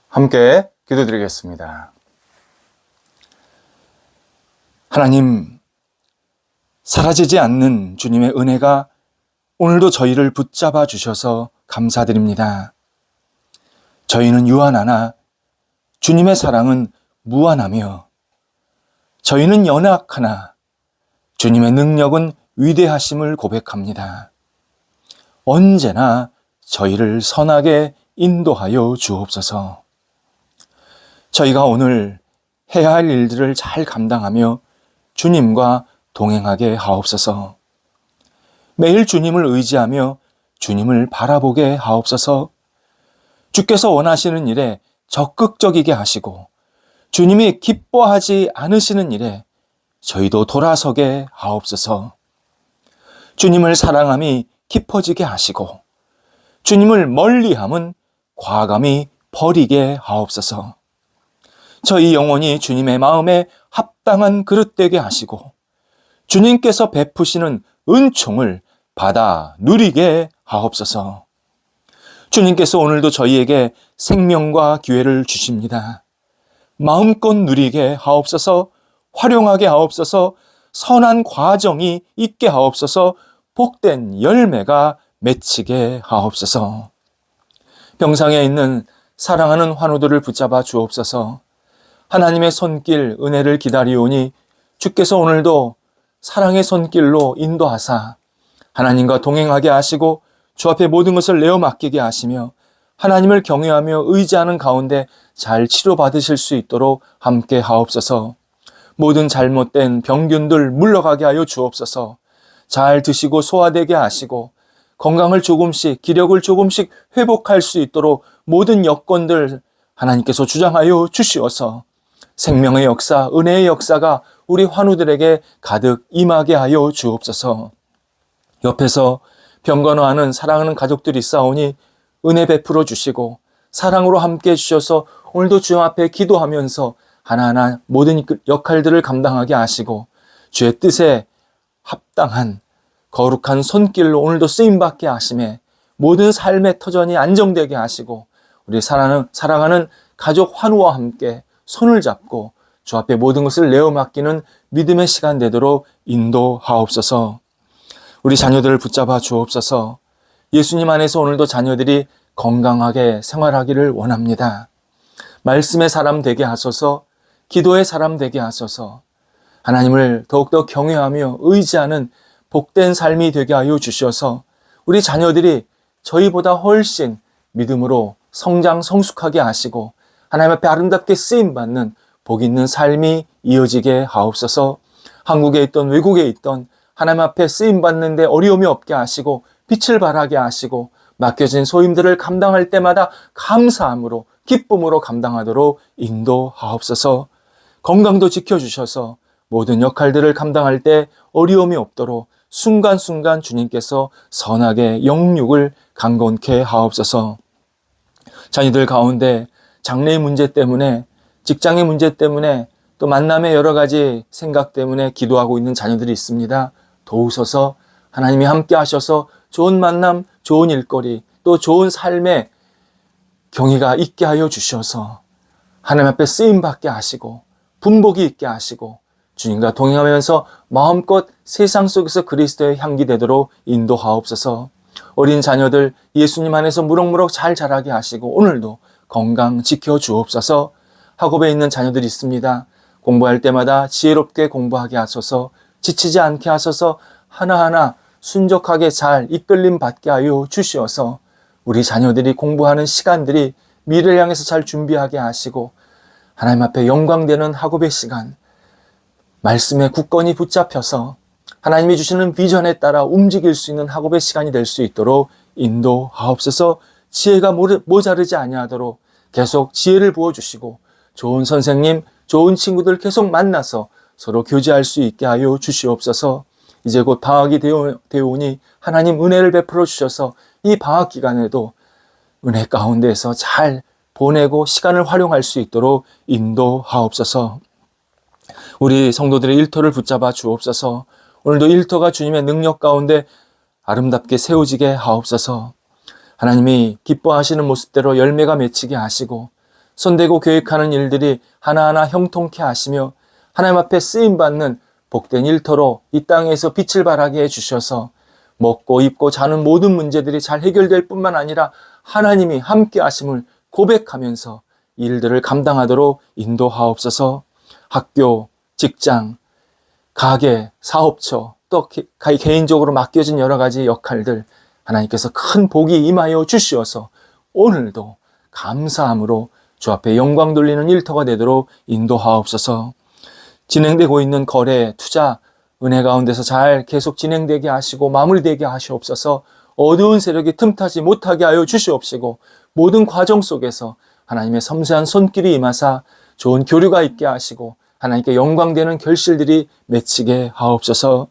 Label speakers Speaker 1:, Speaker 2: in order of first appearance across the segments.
Speaker 1: 함께 기도드리겠습니다. 하나님, 사라지지 않는 주님의 은혜가 오늘도 저희를 붙잡아 주셔서 감사드립니다. 저희는 유한하나 주님의 사랑은 무한하며 저희는 연약하나 주님의 능력은 위대하심을 고백합니다. 언제나 저희를 선하게 인도하여 주옵소서. 저희가 오늘 해야 할 일들을 잘 감당하며 주님과 동행하게 하옵소서. 매일 주님을 의지하며 주님을 바라보게 하옵소서. 주께서 원하시는 일에 적극적이게 하시고 주님이 기뻐하지 않으시는 일에 저희도 돌아서게 하옵소서. 주님을 사랑함이 깊어지게 하시고 주님을 멀리함은 과감히 버리게 하옵소서. 저희 영혼이 주님의 마음에 합당한 그릇 되게 하시고 주님께서 베푸시는 은총을 받아 누리게 하옵소서. 주님께서 오늘도 저희에게 생명과 기회를 주십니다. 마음껏 누리게 하옵소서. 활용하게 하옵소서. 선한 과정이 있게 하옵소서. 복된 열매가 맺히게 하옵소서. 병상에 있는 사랑하는 환우들을 붙잡아 주옵소서. 하나님의 손길 은혜를 기다리오니 주께서 오늘도 사랑의 손길로 인도하사 하나님과 동행하게 하시고 주 앞에 모든 것을 내어 맡기게 하시며 하나님을 경외하며 의지하는 가운데 잘 치료받으실 수 있도록 함께 하옵소서. 모든 잘못된 병균들 물러가게 하여 주옵소서. 잘 드시고 소화되게 하시고 건강을 조금씩, 기력을 조금씩 회복할 수 있도록 모든 여건들 하나님께서 주장하여 주시어서 생명의 역사, 은혜의 역사가 우리 환우들에게 가득 임하게 하여 주옵소서. 옆에서 병건호하는 사랑하는 가족들이 있사오니 은혜 베풀어 주시고 사랑으로 함께 해주셔서 오늘도 주님 앞에 기도하면서 하나하나 모든 역할들을 감당하게 하시고 주의 뜻에 합당한 거룩한 손길로 오늘도 쓰임받게 하심에 모든 삶의 터전이 안정되게 하시고 우리 사랑하는 가족 환우와 함께 손을 잡고 주 앞에 모든 것을 내어 맡기는 믿음의 시간 되도록 인도하옵소서. 우리 자녀들을 붙잡아 주옵소서. 예수님 안에서 오늘도 자녀들이 건강하게 생활하기를 원합니다. 말씀의 사람 되게 하소서. 기도의 사람 되게 하소서. 하나님을 더욱더 경외하며 의지하는 복된 삶이 되게 하여 주셔서 우리 자녀들이 저희보다 훨씬 믿음으로 성장 성숙하게 하시고 하나님 앞에 아름답게 쓰임받는 복 있는 삶이 이어지게 하옵소서. 한국에 있던 외국에 있던 하나님 앞에 쓰임받는 데 어려움이 없게 하시고 빛을 발하게 하시고 맡겨진 소임들을 감당할 때마다 감사함으로 기쁨으로 감당하도록 인도하옵소서. 건강도 지켜주셔서 모든 역할들을 감당할 때 어려움이 없도록 순간순간 주님께서 선하게 영육을 강건케 하옵소서. 자녀들 가운데 장래의 문제 때문에 직장의 문제 때문에 또 만남의 여러 가지 생각 때문에 기도하고 있는 자녀들이 있습니다. 도우소서. 하나님이 함께 하셔서 좋은 만남, 좋은 일거리, 또 좋은 삶의 경위가 있게 하여 주셔서 하나님 앞에 쓰임받게 하시고 분복이 있게 하시고 주님과 동행하면서 마음껏 세상 속에서 그리스도의 향기 되도록 인도하옵소서. 어린 자녀들 예수님 안에서 무럭무럭 잘 자라게 하시고 오늘도 건강 지켜주옵소서. 학업에 있는 자녀들이 있습니다. 공부할 때마다 지혜롭게 공부하게 하소서. 지치지 않게 하소서. 하나하나 순적하게 잘 이끌림 받게 하여 주시어서 우리 자녀들이 공부하는 시간들이 미래를 향해서 잘 준비하게 하시고 하나님 앞에 영광되는 학업의 시간, 말씀에 굳건히 붙잡혀서 하나님이 주시는 비전에 따라 움직일 수 있는 학업의 시간이 될 수 있도록 인도하옵소서. 지혜가 모자르지 아니하도록 계속 지혜를 부어주시고 좋은 선생님, 좋은 친구들 계속 만나서 서로 교제할 수 있게 하여 주시옵소서. 이제 곧 방학이 되오니 하나님 은혜를 베풀어 주셔서 이 방학 기간에도 은혜 가운데에서 잘 보내고 시간을 활용할 수 있도록 인도하옵소서. 우리 성도들의 일터를 붙잡아 주옵소서. 오늘도 일터가 주님의 능력 가운데 아름답게 세워지게 하옵소서. 하나님이 기뻐하시는 모습대로 열매가 맺히게 하시고 손대고 계획하는 일들이 하나하나 형통케 하시며 하나님 앞에 쓰임받는 복된 일터로 이 땅에서 빛을 발하게 해주셔서 먹고 입고 자는 모든 문제들이 잘 해결될 뿐만 아니라 하나님이 함께 하심을 고백하면서 일들을 감당하도록 인도하옵소서. 학교, 직장, 가게, 사업처, 또 개인적으로 맡겨진 여러 가지 역할들 하나님께서 큰 복이 임하여 주시어서 오늘도 감사함으로 주 앞에 영광 돌리는 일터가 되도록 인도하옵소서. 진행되고 있는 거래, 투자, 은혜 가운데서 잘 계속 진행되게 하시고 마무리되게 하시옵소서. 어두운 세력이 틈타지 못하게 하여 주시옵시고 모든 과정 속에서 하나님의 섬세한 손길이 임하사 좋은 교류가 있게 하시고 하나님께 영광되는 결실들이 맺히게 하옵소서.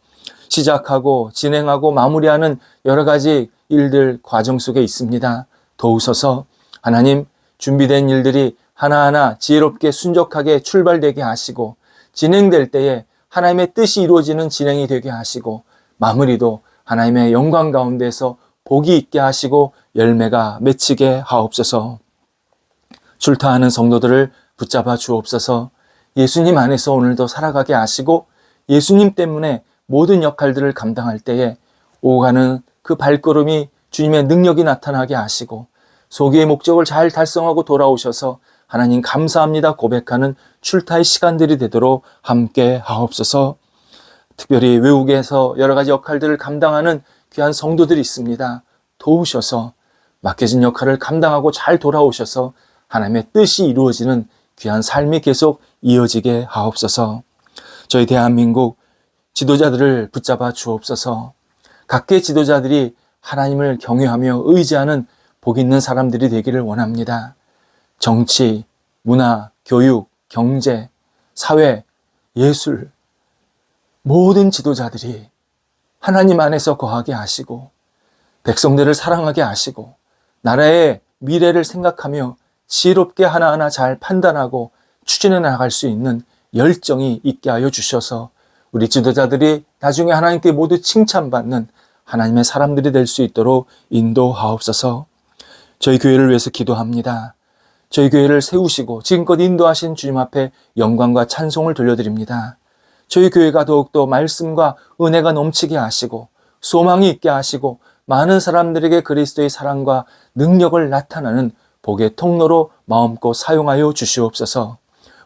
Speaker 1: 시작하고 진행하고 마무리하는 여러 가지 일들 과정 속에 있습니다. 도우소서. 하나님, 준비된 일들이 하나하나 지혜롭게 순적하게 출발되게 하시고 진행될 때에 하나님의 뜻이 이루어지는 진행이 되게 하시고 마무리도 하나님의 영광 가운데서 복이 있게 하시고 열매가 맺히게 하옵소서. 출타하는 성도들을 붙잡아 주옵소서. 예수님 안에서 오늘도 살아가게 하시고 예수님 때문에 모든 역할들을 감당할 때에 오가는 그 발걸음이 주님의 능력이 나타나게 하시고 소기의 목적을 잘 달성하고 돌아오셔서 하나님 감사합니다 고백하는 출타의 시간들이 되도록 함께 하옵소서. 특별히 외국에서 여러 가지 역할들을 감당하는 귀한 성도들이 있습니다. 도우셔서 맡겨진 역할을 감당하고 잘 돌아오셔서 하나님의 뜻이 이루어지는 귀한 삶이 계속 이어지게 하옵소서. 저희 대한민국 지도자들을 붙잡아 주옵소서. 각계 지도자들이 하나님을 경외하며 의지하는 복 있는 사람들이 되기를 원합니다. 정치, 문화, 교육, 경제, 사회, 예술 모든 지도자들이 하나님 안에서 거하게 하시고 백성들을 사랑하게 하시고 나라의 미래를 생각하며 지혜롭게 하나하나 잘 판단하고 추진해 나갈 수 있는 열정이 있게 하여 주셔서 우리 지도자들이 나중에 하나님께 모두 칭찬받는 하나님의 사람들이 될 수 있도록 인도하옵소서. 저희 교회를 위해서 기도합니다. 저희 교회를 세우시고 지금껏 인도하신 주님 앞에 영광과 찬송을 돌려드립니다. 저희 교회가 더욱더 말씀과 은혜가 넘치게 하시고 소망이 있게 하시고 많은 사람들에게 그리스도의 사랑과 능력을 나타나는 복의 통로로 마음껏 사용하여 주시옵소서.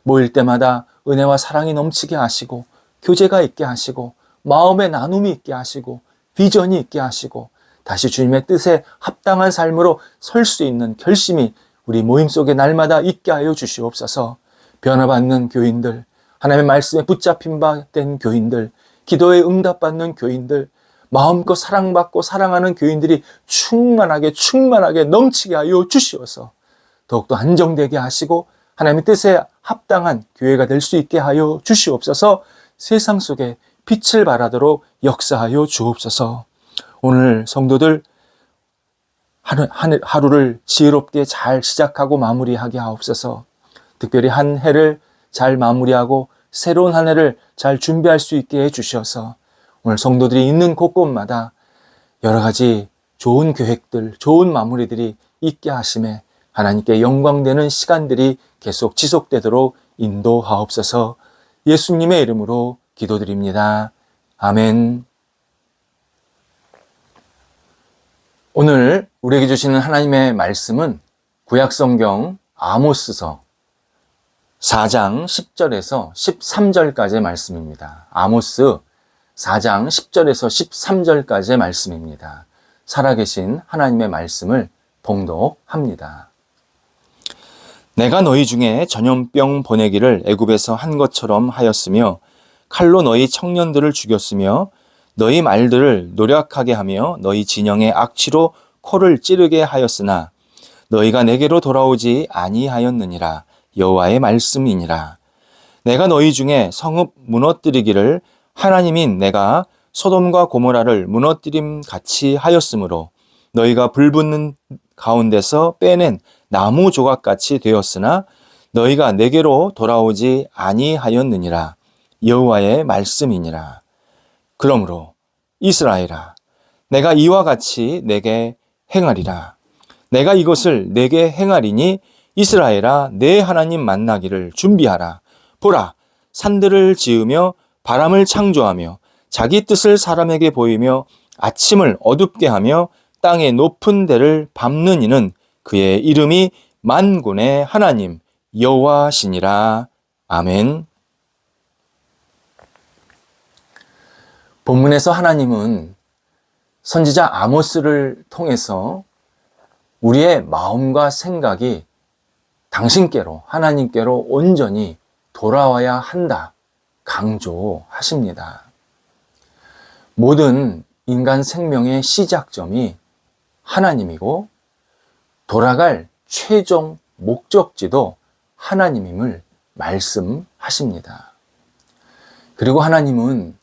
Speaker 1: 모일 때마다 은혜와 사랑이 넘치게 하시고 교제가 있게 하시고 마음의 나눔이 있게 하시고 비전이 있게 하시고 다시 주님의 뜻에 합당한 삶으로 설 수 있는 결심이 우리 모임 속에 날마다 있게 하여 주시옵소서. 변화받는 교인들, 하나님의 말씀에 붙잡힌 바 된 교인들, 기도에 응답받는 교인들, 마음껏 사랑받고 사랑하는 교인들이 충만하게 넘치게 하여 주시어서 더욱더 안정되게 하시고 하나님의 뜻에 합당한 교회가 될 수 있게 하여 주시옵소서. 세상 속에 빛을 발하도록 역사하여 주옵소서. 오늘 성도들 하루를 지혜롭게 잘 시작하고 마무리하게 하옵소서. 특별히 한 해를 잘 마무리하고 새로운 한 해를 잘 준비할 수 있게 해주셔서 오늘 성도들이 있는 곳곳마다 여러 가지 좋은 계획들, 좋은 마무리들이 있게 하심에 하나님께 영광되는 시간들이 계속 지속되도록 인도하옵소서. 예수님의 이름으로 기도드립니다. 아멘. 오늘 우리에게 주시는 하나님의 말씀은 구약성경 아모스서 4장 10절에서 13절까지의 말씀입니다. 아모스 4장 10절에서 13절까지의 말씀입니다. 살아계신 하나님의 말씀을 봉독합니다. 내가 너희 중에 전염병 보내기를 애굽에서 한 것처럼 하였으며 칼로 너희 청년들을 죽였으며 너희 말들을 노력하게 하며 너희 진영의 악취로 코를 찌르게 하였으나 너희가 내게로 돌아오지 아니하였느니라. 여호와의 말씀이니라. 내가 너희 중에 성읍 무너뜨리기를 하나님인 내가 소돔과 고모라를 무너뜨림 같이 하였으므로 너희가 불붙는 가운데서 빼낸 나무 조각같이 되었으나 너희가 내게로 돌아오지 아니하였느니라. 여호와의 말씀이니라. 그러므로 이스라엘아, 내가 이와 같이 내게 행하리라. 내가 이것을 내게 행하리니 이스라엘아, 내 하나님 만나기를 준비하라. 보라, 산들을 지으며 바람을 창조하며 자기 뜻을 사람에게 보이며 아침을 어둡게 하며 땅의 높은 데를 밟는 이는 그의 이름이 만군의 하나님 여호와시니라. 아멘. 본문에서 하나님은 선지자 아모스를 통해서 우리의 마음과 생각이 당신께로, 하나님께로 온전히 돌아와야 한다 강조하십니다. 모든 인간 생명의 시작점이 하나님이고 돌아갈 최종 목적지도 하나님임을 말씀하십니다. 그리고 하나님은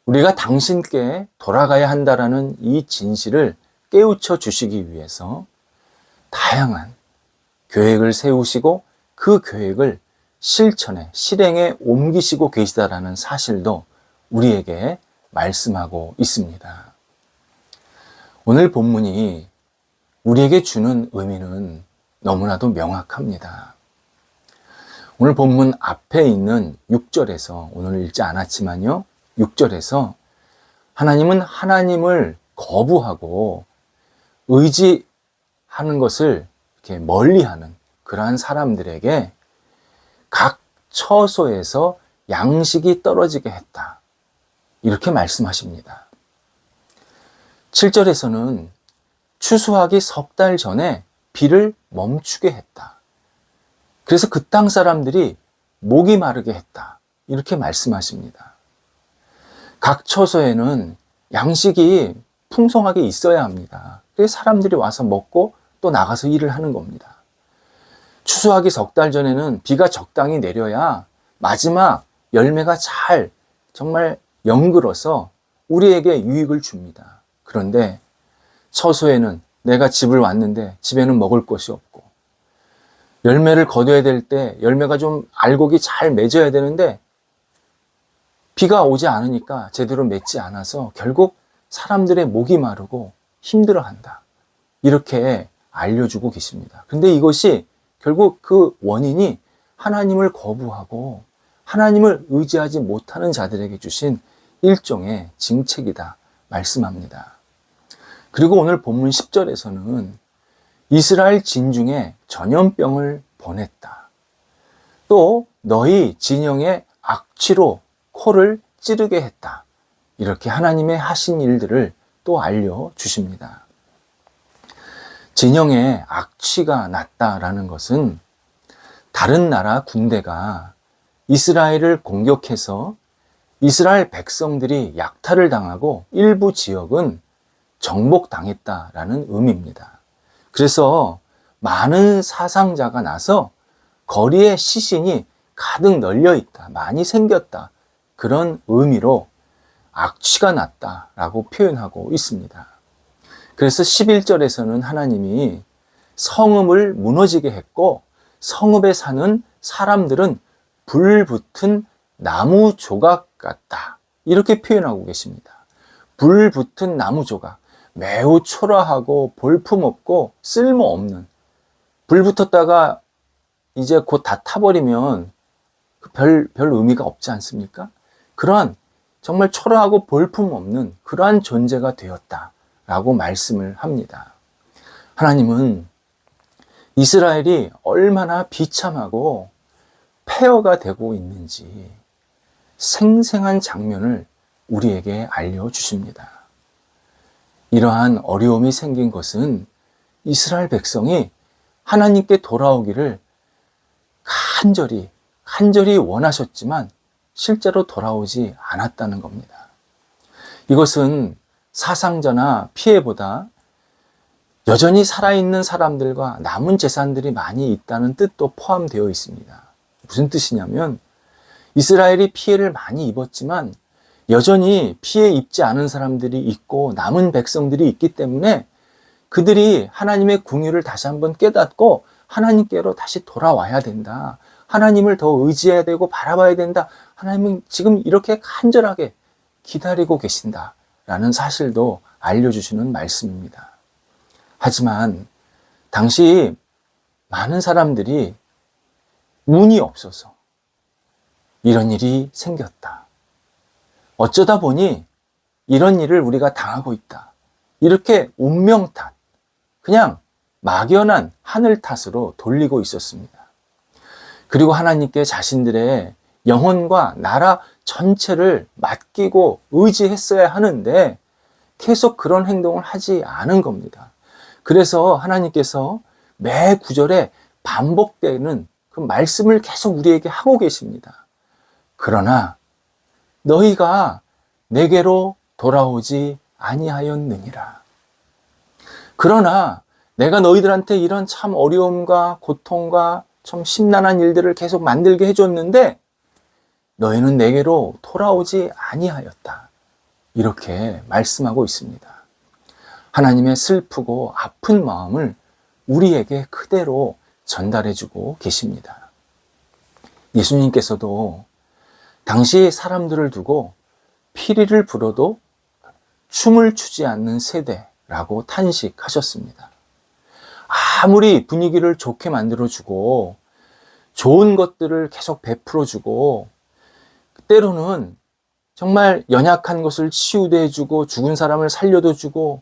Speaker 1: 우리가 당신께 돌아가야 한다라는 이 진실을 깨우쳐 주시기 위해서 다양한 계획을 세우시고 그 계획을 실천에, 실행에 옮기시고 계시다라는 사실도 우리에게 말씀하고 있습니다. 오늘 본문이 우리에게 주는 의미는 너무나도 명확합니다. 오늘 본문 앞에 있는 6절에서, 오늘 읽지 않았지만요, 6절에서 하나님은 하나님을 거부하고 의지하는 것을 이렇게 멀리하는 그러한 사람들에게 각 처소에서 양식이 떨어지게 했다. 이렇게 말씀하십니다. 7절에서는 추수하기 석 달 전에 비를 멈추게 했다. 그래서 그 땅 사람들이 목이 마르게 했다. 이렇게 말씀하십니다. 각 처소에는 양식이 풍성하게 있어야 합니다. 그래서 사람들이 와서 먹고 또 나가서 일을 하는 겁니다. 추수하기 석 달 전에는 비가 적당히 내려야 마지막 열매가 잘 정말 연글어서 우리에게 유익을 줍니다. 그런데 처소에는 내가 집을 왔는데 집에는 먹을 것이 없고, 열매를 거둬야 될 때 열매가 좀 알곡이 잘 맺어야 되는데 비가 오지 않으니까 제대로 맺지 않아서 결국 사람들의 목이 마르고 힘들어한다. 이렇게 알려주고 계십니다. 근데 이것이 결국 그 원인이 하나님을 거부하고 하나님을 의지하지 못하는 자들에게 주신 일종의 징책이다 말씀합니다. 그리고 오늘 본문 10절에서는 이스라엘 진중에 전염병을 보냈다. 또 너희 진영의 악취로 코를 찌르게 했다. 이렇게 하나님의 하신 일들을 또 알려주십니다. 진영에 악취가 났다라는 것은 다른 나라 군대가 이스라엘을 공격해서 이스라엘 백성들이 약탈을 당하고 일부 지역은 정복당했다라는 의미입니다. 그래서 많은 사상자가 나서 거리에 시신이 가득 널려 있다, 많이 생겼다, 그런 의미로 악취가 났다라고 표현하고 있습니다. 그래서 11절에서는 하나님이 성읍을 무너지게 했고 성읍에 사는 사람들은 불붙은 나무 조각 같다, 이렇게 표현하고 계십니다. 불붙은 나무 조각, 매우 초라하고 볼품없고 쓸모없는, 불 붙었다가 이제 곧 다 타버리면 별 의미가 없지 않습니까? 그러한 정말 초라하고 볼품없는 그러한 존재가 되었다라고 말씀을 합니다. 하나님은 이스라엘이 얼마나 비참하고 폐허가 되고 있는지 생생한 장면을 우리에게 알려주십니다. 이러한 어려움이 생긴 것은 이스라엘 백성이 하나님께 돌아오기를 간절히 원하셨지만 실제로 돌아오지 않았다는 겁니다. 이것은 사상자나 피해보다 여전히 살아있는 사람들과 남은 재산들이 많이 있다는 뜻도 포함되어 있습니다. 무슨 뜻이냐면 이스라엘이 피해를 많이 입었지만 여전히 피해 입지 않은 사람들이 있고 남은 백성들이 있기 때문에 그들이 하나님의 긍휼을 다시 한번 깨닫고 하나님께로 다시 돌아와야 된다. 하나님을 더 의지해야 되고 바라봐야 된다. 하나님은 지금 이렇게 간절하게 기다리고 계신다라는 사실도 알려주시는 말씀입니다. 하지만 당시 많은 사람들이 운이 없어서 이런 일이 생겼다. 어쩌다 보니 이런 일을 우리가 당하고 있다. 이렇게 운명 탓, 그냥 막연한 하늘 탓으로 돌리고 있었습니다. 그리고 하나님께 자신들의 영혼과 나라 전체를 맡기고 의지했어야 하는데 계속 그런 행동을 하지 않은 겁니다. 그래서 하나님께서 매 구절에 반복되는 그 말씀을 계속 우리에게 하고 계십니다. 그러나 너희가 내게로 돌아오지 아니하였느니라. 그러나 내가 너희들한테 이런 참 어려움과 고통과 참 심란한 일들을 계속 만들게 해줬는데 너희는 내게로 돌아오지 아니하였다. 이렇게 말씀하고 있습니다. 하나님의 슬프고 아픈 마음을 우리에게 그대로 전달해주고 계십니다. 예수님께서도 당시 사람들을 두고 피리를 불어도 춤을 추지 않는 세대라고 탄식하셨습니다. 아무리 분위기를 좋게 만들어주고 좋은 것들을 계속 베풀어주고 때로는 정말 연약한 것을 치유도 해주고 죽은 사람을 살려도 주고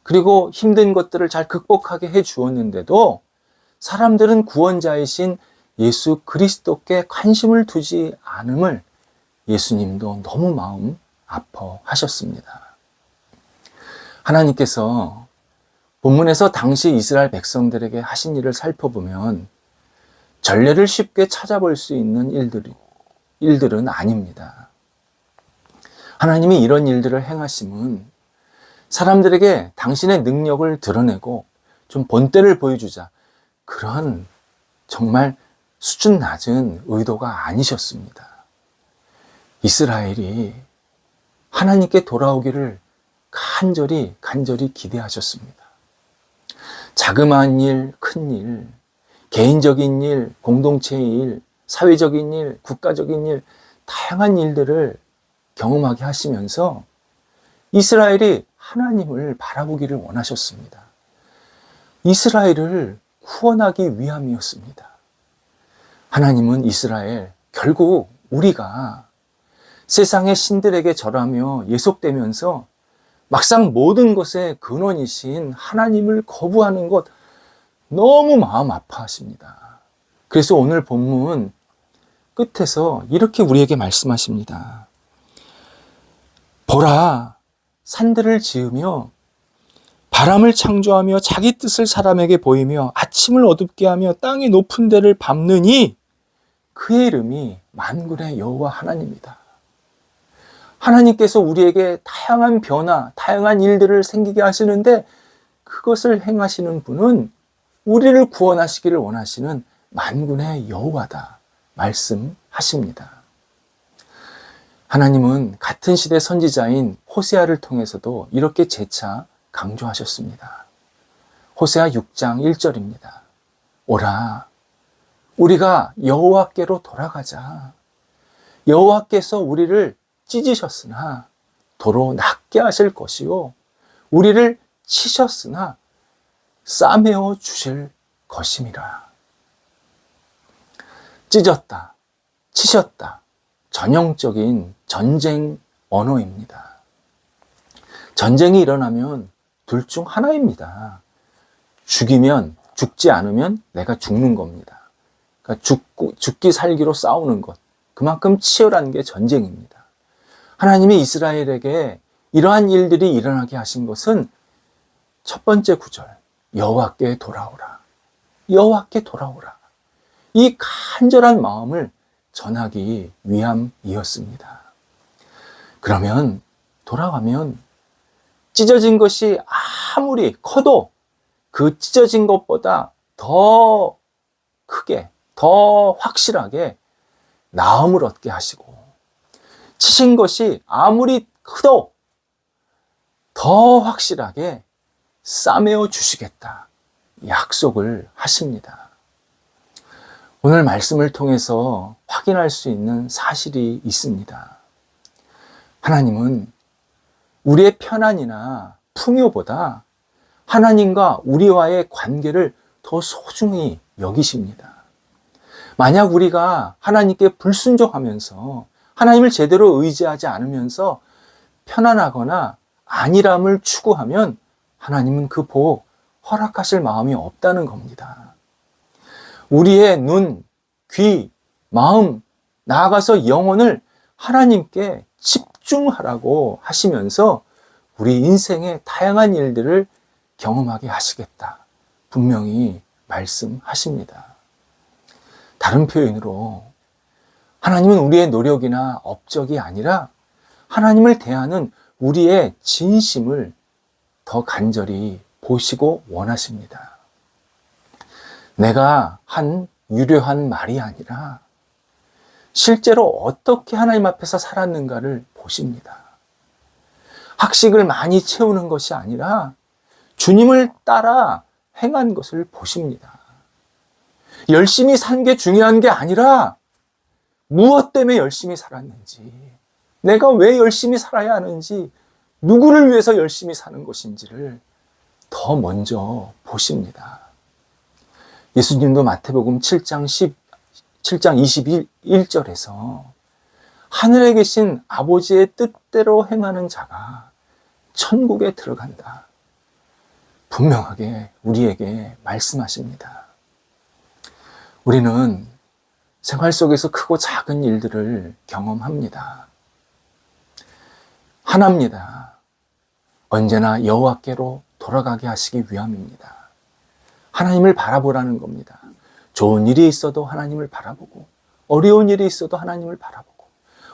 Speaker 1: 그리고 힘든 것들을 잘 극복하게 해주었는데도 사람들은 구원자이신 예수 그리스도께 관심을 두지 않음을 예수님도 너무 마음 아파하셨습니다. 하나님께서 본문에서 당시 이스라엘 백성들에게 하신 일을 살펴보면 전례를 쉽게 찾아볼 수 있는 일들은 아닙니다. 하나님이 이런 일들을 행하심은 사람들에게 당신의 능력을 드러내고 좀 본때를 보여주자 그런 정말 수준 낮은 의도가 아니셨습니다. 이스라엘이 하나님께 돌아오기를 간절히 기대하셨습니다. 자그마한 일, 큰 일, 개인적인 일, 공동체의 일, 사회적인 일, 국가적인 일, 다양한 일들을 경험하게 하시면서 이스라엘이 하나님을 바라보기를 원하셨습니다. 이스라엘을 구원하기 위함이었습니다. 하나님은 이스라엘, 결국 우리가 세상의 신들에게 절하며 예속되면서 막상 모든 것의 근원이신 하나님을 거부하는 것 너무 마음 아파하십니다. 그래서 오늘 본문 끝에서 이렇게 우리에게 말씀하십니다. 보라, 산들을 지으며 바람을 창조하며 자기 뜻을 사람에게 보이며 아침을 어둡게 하며 땅의 높은 데를 밟느니 그의 이름이 만군의 여호와 하나님이다. 하나님께서 우리에게 다양한 변화, 다양한 일들을 생기게 하시는데 그것을 행하시는 분은 우리를 구원하시기를 원하시는 만군의 여호와다 말씀하십니다. 하나님은 같은 시대 선지자인 호세아를 통해서도 이렇게 재차 강조하셨습니다. 호세아 6장 1절입니다. 오라, 우리가 여호와께로 돌아가자. 여호와께서 우리를 찢으셨으나 도로 낫게 하실 것이요 우리를 치셨으나 싸매어 주실 것임이라. 찢었다, 치셨다. 전형적인 전쟁 언어입니다. 전쟁이 일어나면 둘 중 하나입니다. 죽지 않으면 내가 죽는 겁니다. 그러니까 죽기 살기로 싸우는 것. 그만큼 치열한 게 전쟁입니다. 하나님이 이스라엘에게 이러한 일들이 일어나게 하신 것은 첫 번째 구절, 여호와께 돌아오라. 여호와께 돌아오라. 이 간절한 마음을 전하기 위함이었습니다. 그러면 돌아가면 찢어진 것이 아무리 커도 그 찢어진 것보다 더 크게, 더 확실하게 나음을 얻게 하시고 치신 것이 아무리 크도 더 확실하게 싸매어 주시겠다 약속을 하십니다. 오늘 말씀을 통해서 확인할 수 있는 사실이 있습니다. 하나님은 우리의 편안이나 풍요보다 하나님과 우리와의 관계를 더 소중히 여기십니다. 만약 우리가 하나님께 불순종하면서 하나님을 제대로 의지하지 않으면서 편안하거나 안일함을 추구하면 하나님은 그 복 허락하실 마음이 없다는 겁니다. 우리의 눈, 귀, 마음, 나아가서 영혼을 하나님께 집중하라고 하시면서 우리 인생의 다양한 일들을 경험하게 하시겠다. 분명히 말씀하십니다. 다른 표현으로 하나님은 우리의 노력이나 업적이 아니라 하나님을 대하는 우리의 진심을 더 간절히 보시고 원하십니다. 내가 한 유려한 말이 아니라 실제로 어떻게 하나님 앞에서 살았는가를 보십니다. 학식을 많이 채우는 것이 아니라 주님을 따라 행한 것을 보십니다. 열심히 산 게 중요한 게 아니라 무엇 때문에 열심히 살았는지, 내가 왜 열심히 살아야 하는지, 누구를 위해서 열심히 사는 것인지를 더 먼저 보십니다. 예수님도 마태복음 7장 21절에서 하늘에 계신 아버지의 뜻대로 행하는 자가 천국에 들어간다. 분명하게 우리에게 말씀하십니다. 우리는 생활 속에서 크고 작은 일들을 경험합니다. 하나입니다. 언제나 여호와께로 돌아가게 하시기 위함입니다. 하나님을 바라보라는 겁니다. 좋은 일이 있어도 하나님을 바라보고, 어려운 일이 있어도 하나님을 바라보고,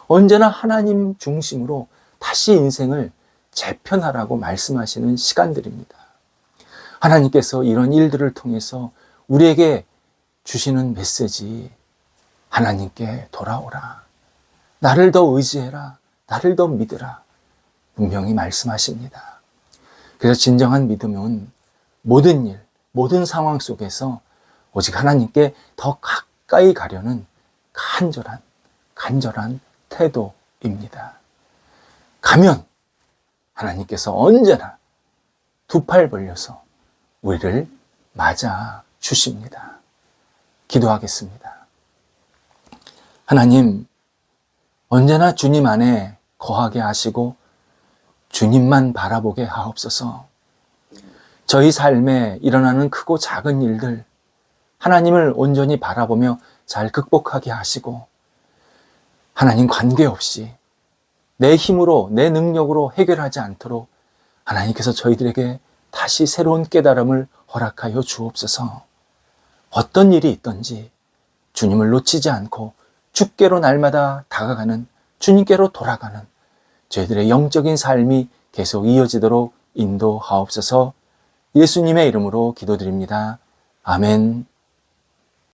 Speaker 1: 언제나 하나님 중심으로 다시 인생을 재편하라고 말씀하시는 시간들입니다. 하나님께서 이런 일들을 통해서 우리에게 주시는 메시지, 하나님께 돌아오라. 나를 더 의지해라. 나를 더 믿으라. 분명히 말씀하십니다. 그래서 진정한 믿음은 모든 일, 모든 상황 속에서 오직 하나님께 더 가까이 가려는 간절한 태도입니다. 가면 하나님께서 언제나 두 팔 벌려서 우리를 맞아 주십니다. 기도하겠습니다. 하나님, 언제나 주님 안에 거하게 하시고 주님만 바라보게 하옵소서. 저희 삶에 일어나는 크고 작은 일들, 하나님을 온전히 바라보며 잘 극복하게 하시고, 하나님 관계없이 내 힘으로, 내 능력으로 해결하지 않도록 하나님께서 저희들에게 다시 새로운 깨달음을 허락하여 주옵소서. 어떤 일이 있든지 주님을 놓치지 않고 주께로 날마다 다가가는, 주님께로 돌아가는 저희들의 영적인 삶이 계속 이어지도록 인도하옵소서. 예수님의 이름으로 기도드립니다. 아멘.